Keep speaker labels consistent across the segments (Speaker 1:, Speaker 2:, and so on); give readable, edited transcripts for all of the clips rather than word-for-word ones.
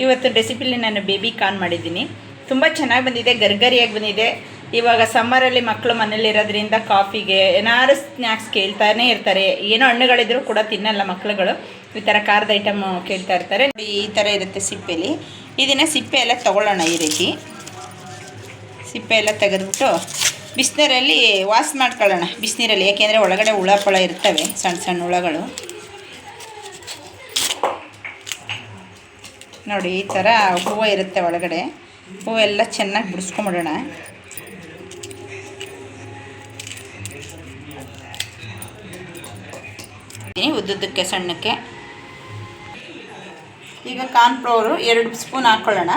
Speaker 1: ಇವತ್ತು ರೆಸಿಪಿಲಿ ನಾನು baby corn ಮಾಡಿದ್ದೀನಿ. ತುಂಬ ಚೆನ್ನಾಗಿ ಬಂದಿದೆ, ಗರ್ಗರಿಯಾಗಿ ಬಂದಿದೆ. ಇವಾಗ ಸಮ್ಮರಲ್ಲಿ ಮಕ್ಕಳು ಮನೇಲಿರೋದ್ರಿಂದ ಕಾಫಿಗೆ ಏನಾದ್ರು ಸ್ನ್ಯಾಕ್ಸ್ ಕೇಳ್ತಾನೆ ಇರ್ತಾರೆ. ಏನೋ ಹಣ್ಣುಗಳಿದ್ರೂ ಕೂಡ ತಿನ್ನಲ್ಲ ಮಕ್ಕಳುಗಳು. ಈ ಥರ ಖಾರದ ಐಟಮ್ ಕೇಳ್ತಾ ಇರ್ತಾರೆ. ಈ ಥರ ಇರುತ್ತೆ ಸಿಪ್ಪೆಲಿ. ಇದನ್ನು ಸಿಪ್ಪೆ ಎಲ್ಲ ತೊಗೊಳ್ಳೋಣ. ಈ ರೀತಿ ಸಿಪ್ಪೆ ಎಲ್ಲ ತೆಗೆದ್ಬಿಟ್ಟು ಬಿಸಿನೀರಲ್ಲಿ ವಾಶ್ ಮಾಡ್ಕೊಳ್ಳೋಣ. ಬಿಸಿನೀರಲ್ಲಿ, ಏಕೆಂದರೆ ಒಳಗಡೆ ಹುಳ ಪಳ ಇರ್ತವೆ, ಸಣ್ಣ ಸಣ್ಣ ಹುಳಗಳು. ನೋಡಿ, ಈ ಥರ ಹೂವು ಇರುತ್ತೆ ಒಳಗಡೆ. ಹೂವೆಲ್ಲ ಚೆನ್ನಾಗಿ ಬಿಡಿಸ್ಕೊಂಬಿಡೋಣ. ಉದ್ದುದ್ದಕ್ಕೆ ಸಣ್ಣಕ್ಕೆ. ಈಗ ಕಾರ್ನ್ಫ್ಲೋರು 2 ಸ್ಪೂನ್ ಹಾಕ್ಕೊಳ್ಳೋಣ.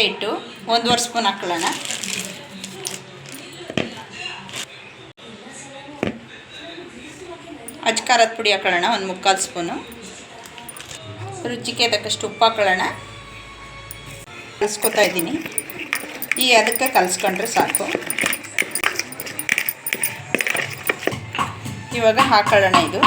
Speaker 1: ಹಿಟ್ಟು 1.5 ಸ್ಪೂನ್ ಹಾಕ್ಕೊಳ್ಳೋಣ. ಅಜ್ಕಾರದ ಪುಡಿ ಹಾಕ್ಕೊಳ್ಳೋಣ 1/4 ಸ್ಪೂನು. ರುಚಿಗೆ ತಕ್ಕಷ್ಟು ಉಪ್ಪು ಹಾಕ್ಕೊಳ್ಳೋಣ. ಕಲಿಸ್ಕೊತಾ ಇದ್ದೀನಿ. ಈ ಅದಕ್ಕೆ ಕಲಿಸ್ಕೊಂಡ್ರೆ ಸಾಕು. ಇವಾಗ ಹಾಕ್ಕೊಳ್ಳೋಣ. ಇದು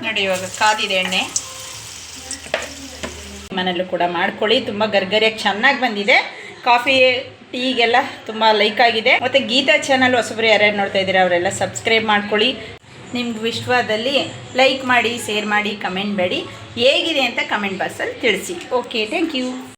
Speaker 1: ನೋಡಿ, ಇವಾಗ ಕಾದಿದೆ ಎಣ್ಣೆ. ಮನೆಯಲ್ಲೂ ಕೂಡ ಮಾಡ್ಕೊಳ್ಳಿ. ತುಂಬ ಗರ್ಗರಿಯಾಗಿ ಚೆನ್ನಾಗಿ ಬಂದಿದೆ. ಕಾಫಿ ಟೀಗೆಲ್ಲ ತುಂಬ ಲೈಕ್ ಆಗಿದೆ. ಮತ್ತು ಗೀತಾ ಚಾನಲ್ ಹೊಸಬರು ಯಾರ್ಯಾರು ನೋಡ್ತಾ ಇದ್ದೀರಾ ಅವರೆಲ್ಲ ಸಬ್ಸ್ಕ್ರೈಬ್ ಮಾಡ್ಕೊಳ್ಳಿ. ನಿಮ್ಗೆ ಇಷ್ಟವಾದಲ್ಲಿ ಲೈಕ್ ಮಾಡಿ, ಶೇರ್ ಮಾಡಿ, ಕಮೆಂಟ್ ಮಾಡಿ. ಹೇಗಿದೆ ಅಂತ ಕಮೆಂಟ್ ಬಾಕ್ಸಲ್ಲಿ ತಿಳಿಸಿ. Okay, thank you.